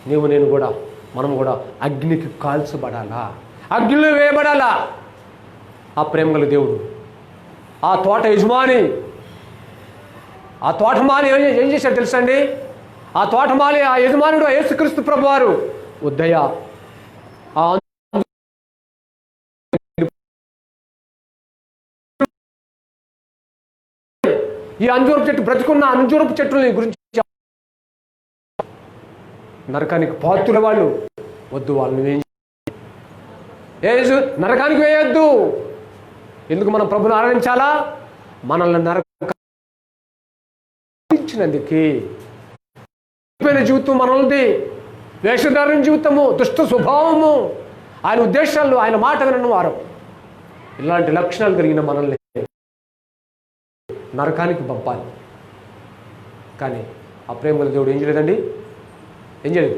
నీవు నేను కూడా, మనం కూడా అగ్నికి కాల్చబడాలా, అగ్నిలో వేయబడాలా. ఆ ప్రేమగల దేవుడు, ఆ తోట యజమాని, ఆ తోటమాలి ఏం చేశాడు తెలుసండి? ఆ తోటమాలి, ఆ యజమానుడు యేసుక్రీస్తు ప్రభువారు ఉద్దయ ఈ అంజూరపు చెట్టు, బ్రతుకున్న అంజూరపు చెట్టుని గురించి నరకానికి పాత్రుల వాళ్ళు వద్దు, వాళ్ళని నరకానికి వేయొద్దు. ఎందుకు? మనం ప్రభుని ఆరాధించాలా? మనల్ని నరకించినందుకే. జీవితం మనల్ది వేషధారణ జీవితము, దుష్ట స్వభావము, ఆయన ఉద్దేశాలు, ఆయన మాట వినని వారు, ఇలాంటి లక్షణాలు కలిగిన మనల్ని నరకానికి పంపాలి. కానీ ఆ ప్రేమల దేవుడు ఏం చేయలేదండి? ఏం చేయలేదు?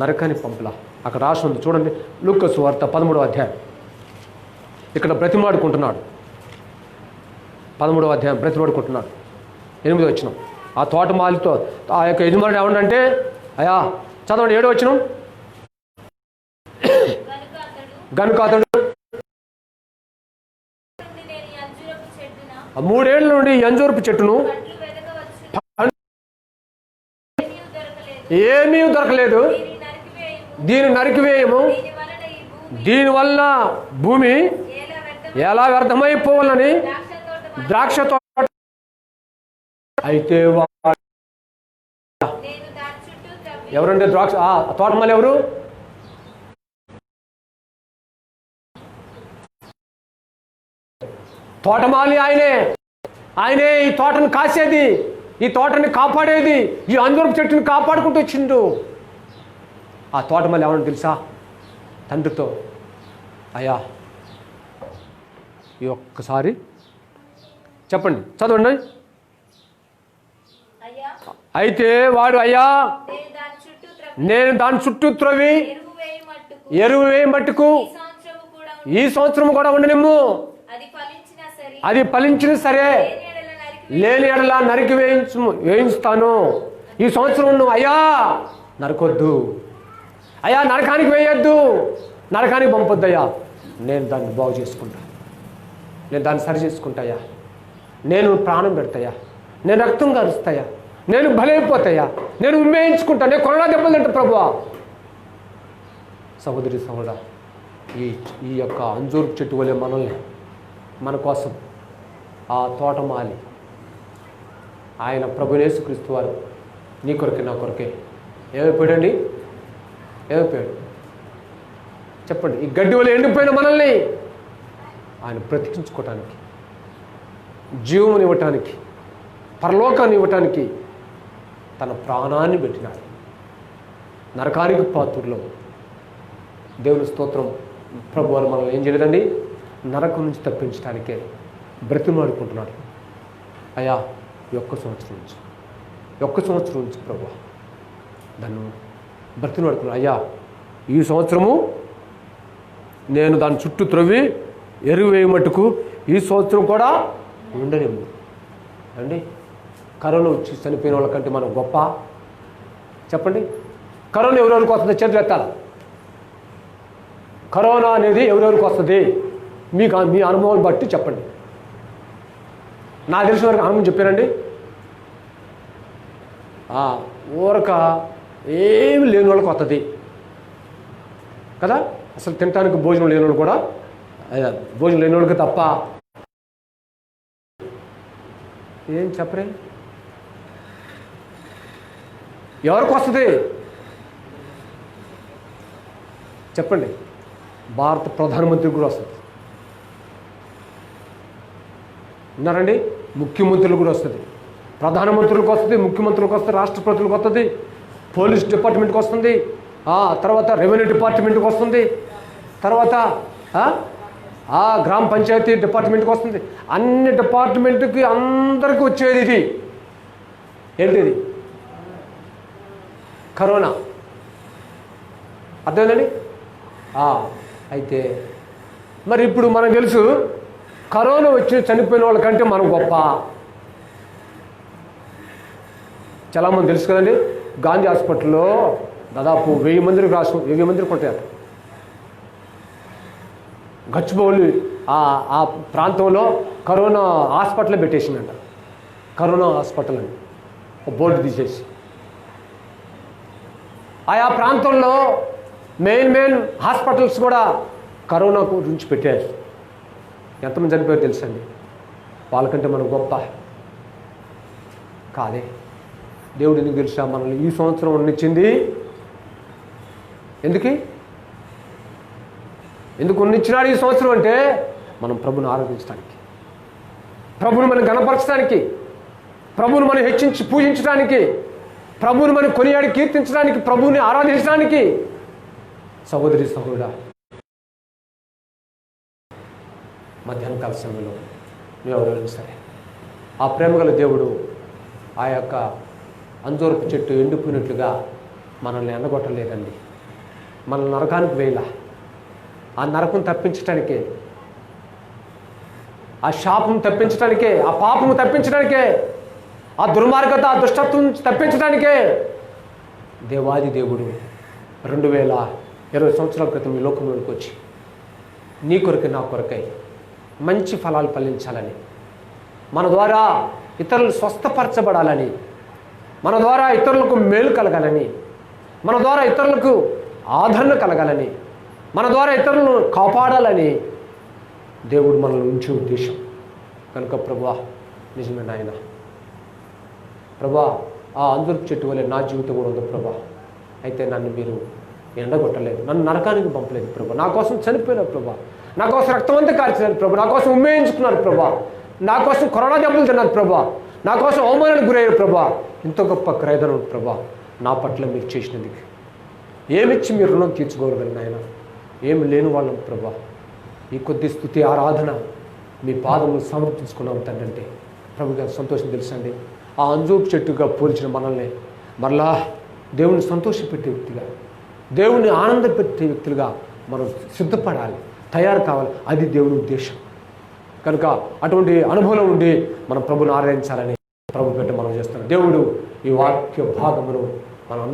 నరకానికి పంపలా. అక్కడ రాసి ఉంది చూడండి, లూకా సువార్త 13వ అధ్యాయం. ఇక్కడ బ్రతిమాడుకుంటున్నాడు. 13వ అధ్యాయం బ్రతిమాడుకుంటున్నాడు. 8వ వచనం. ఆ తోటమాలితో ఆ యొక్క యజమానుడు ఏమంటే, అయ్యా చదవండి 7వ వచనం. గనుక అతడు 3 ఏళ్ల నుండి అంజూరపు చెట్టును ఏమీ దొరకలేదు, దీన్ని నరికివేయము, దీనివల్ల భూమి ఎలా వ్యర్థమైపోవాలని ద్రాక్ష తోట అయితే ఎవరండి ద్రాక్ష తోటమాలి ఎవరు? తోటమాలి ఆయనే. ఆయనే ఈ తోటను కాసేది, ఈ తోటని కాపాడేది, ఈ అంజూరపు చెట్టుని కాపాడుకుంటూ వచ్చిండు. ఆ తోటమాలి ఎవరని తెలుసా? తండ్రితో, అయ్యా ఈ ఒక్కసారి చెప్పండి, చదవండి. అయితే వాడు, అయ్యా నేను దాని చుట్టూ త్రవ్వి ఎరువు వేయి మట్టుకు ఈ సంవత్సరం కూడా ఉండనిమ్ము, అది ఫలించిన సరే, లేని ఎడల నరికి వేయిస్తాను. ఈ సంవత్సరం నువ్వు అయ్యా నరకొద్దు, అయ్యా నరకానికి వేయొద్దు, నరకానికి పంపొద్దయ్యా, నేను దాన్ని బాగు చేసుకుంటా, నేను దాన్ని సరి చేసుకుంటాయా, నేను ప్రాణం పెడతాయా, నేను రక్తం కరుస్తాయా, నేను బలైపోతాయా, నేను ఉమ్మేయించుకుంటా, నేను కొరడా దెబ్బలు తింటా ప్రభువా. సహోదరి సహోదరా, ఈ యొక్క అంజూరు చెట్టు వలె మనల్ని, మన కోసం ఆ తోటమాలి ఆయన ప్రభువైన యేసుక్రీస్తు వారు నీ కొరకే నా కొరకే ఏమైపోయాడండి? ఏమైపోయాడు చెప్పండి? ఈ గడ్డి వల్ల ఎండిపోయిన మనల్ని ఆయన బ్రతికించుకోవటానికి, జీవమునివ్వటానికి, పరలోకాన్ని ఇవ్వటానికి తన ప్రాణాన్ని పెట్టినాడు. నరకానికి పాత్రలో దేవుని స్తోత్రం. ప్రభు వారు మనల్ని ఏం చేయలేదండి? నరకం నుంచి తప్పించడానికే బ్రతిమాడుకుంటున్నాడు. అయ్యా ఈ ఒక్క సంవత్సరం నుంచి ప్రభు దాన్ని బ్రతిమాడుకున్నాడు. అయ్యా ఈ సంవత్సరము నేను దాని చుట్టూ త్రవ్వి ఎరువు వేయమట్టుకు ఈ సంవత్సరం కూడా ఉండలేము అండి. కరోనా వచ్చి చనిపోయిన వాళ్ళకంటే మనం గొప్ప చెప్పండి? కరోనా ఎవరెవరికి వస్తుంది? చేతులు ఎత్తాలి. కరోనా అనేది ఎవరెవరికి వస్తుంది? మీకు మీ అనుభవం బట్టి చెప్పండి. నాకు తెలిసిన వరకు అనుభవం చెప్పానండి. ఊరక ఏమి లేని వాళ్ళకి వస్తుంది కదా. అసలు తినడానికి భోజనం లేని వాళ్ళు కూడా, భోజనం లేని వాళ్ళకి తప్ప ఏం చెప్పరే. ఎవరికి వస్తుంది చెప్పండి? భారత ప్రధానమంత్రికి కూడా వస్తుంది. ఉన్నారండి? ముఖ్యమంత్రులకు కూడా వస్తుంది, ప్రధానమంత్రులకు వస్తుంది, ముఖ్యమంత్రులకు వస్తుంది, రాష్ట్రపతులకు వస్తుంది, పోలీస్ డిపార్ట్మెంట్కి వస్తుంది, తర్వాత రెవెన్యూ డిపార్ట్మెంట్కి వస్తుంది, తర్వాత గ్రామ పంచాయతీ డిపార్ట్మెంట్కి వస్తుంది. అన్ని డిపార్ట్మెంట్కి అందరికీ వచ్చేది ఇది ఏంటిది? కరోనా. అర్థమైందండి? అయితే మరి ఇప్పుడు మనకు తెలుసు కరోనా వచ్చి చనిపోయిన వాళ్ళకంటే మనం గొప్ప. చాలామంది తెలుసు కదండి. గాంధీ హాస్పిటల్లో దాదాపు 1000 మందికి కొట్టారు. గచ్చిబౌలి ఆ ప్రాంతంలో కరోనా హాస్పిటల్ పెట్టేసిందంట. కరోనా హాస్పిటల్ అని బోర్డు తీసేసి ఆయా ప్రాంతంలో మెయిన్ హాస్పిటల్స్ కూడా కరోనా గురించి పెట్టారు. ఎంతమంది చనిపోయారు తెలుసండి? వాళ్ళకంటే మనం గొప్ప కాదే. దేవుడు ఎందుకు తెలుసా మనల్ని ఈ సంవత్సరం ఉన్నిచ్చింది? ఎందుకు ఉన్నిచ్చినాడు ఈ సంవత్సరం అంటే మనం ప్రభుని ఆరాధించడానికి, ప్రభుని మనం గణపరచడానికి, ప్రభుని మనం హెచ్చించి పూజించడానికి, ప్రభుని మనం కొనియాడి కీర్తించడానికి, ప్రభుని ఆరాధించడానికి. సహోదరి సహోదరుడా, మధ్యాహ్నం కాల సమయంలో మేము ఎవరైనా సరే ఆ ప్రేమగల దేవుడు ఆ యొక్క అంజూరపు చెట్టు ఎండిపోయినట్లుగా మనల్ని ఎండగొట్టలేదండి. మనల్ని నరకానికి వేయాల. ఆ నరకం తప్పించడానికే, ఆ శాపం తప్పించడానికే, ఆ పాపము తప్పించడానికే, ఆ దుర్మార్గత, ఆ దుష్టత్వం నుంచి తప్పించడానికే దేవాది దేవుడు 2020 సంవత్సరాల క్రితం ఈ లోకంలోకి వచ్చి నీ కొరకే నా కొరకై మంచి ఫలాలు ఫలించాలని, మన ద్వారా ఇతరులు స్వస్థపరచబడాలని, మన ద్వారా ఇతరులకు మేలు కలగాలని, మన ద్వారా ఇతరులకు ఆదరణ కలగాలని, మన ద్వారా ఇతరులను కాపాడాలని దేవుడు మనల్ని ఉంచే ఉద్దేశం కనుక ప్రభువా నిజమే నాయన. ప్రభువా ఆ అంజూరపు చెట్టు వలె నా జీవితం కూడా ఉంది ప్రభువా. అయితే నన్ను మీరు ఎండగొట్టలేదు, నన్ను నరకానికి పంపలేదు ప్రభా. నా కోసం చనిపోయినారు ప్రభా, నా కోసం రక్తం అంతా కార్చినారు ప్రభా, నా కోసం ఉమ్మేయించుకున్నారు ప్రభా, నా కోసం కరోనా దెబ్బలు తిన్నారు ప్రభా, నా కోసం అవమానానికి గురయ్యారు ప్రభా. ఇంత గొప్ప క్రయధనం ప్రభా నా పట్ల మీరు చేసినందుకు ఏమిచ్చి మీరు రుణం తీర్చుకోగలరు నాయన. ఏమి లేని వాళ్ళం ప్రభా. ఈ కొద్ది స్తుతి ఆరాధన మీ పాదములు సమర్పించుకున్నాం తండ్రి అంటే ప్రభు గారు సంతోషం తెలుసండి. ఆ అంజూరు చెట్టుగా పోల్చిన మనల్ని మరలా దేవుని సంతోషపెట్టే వ్యక్తిగా, దేవుని ఆనందపెట్టే వ్యక్తులుగా మనం సిద్ధపడాలి, తయారు కావాలి. అది దేవుని ఉద్దేశం. కనుక అటువంటి అనుభవం ఉండి మనం ప్రభుని ఆరాధించాలని ప్రభు పెట్టి మనం చేస్తున్నాం. దేవుడు ఈ వాక్య భాగమును మనం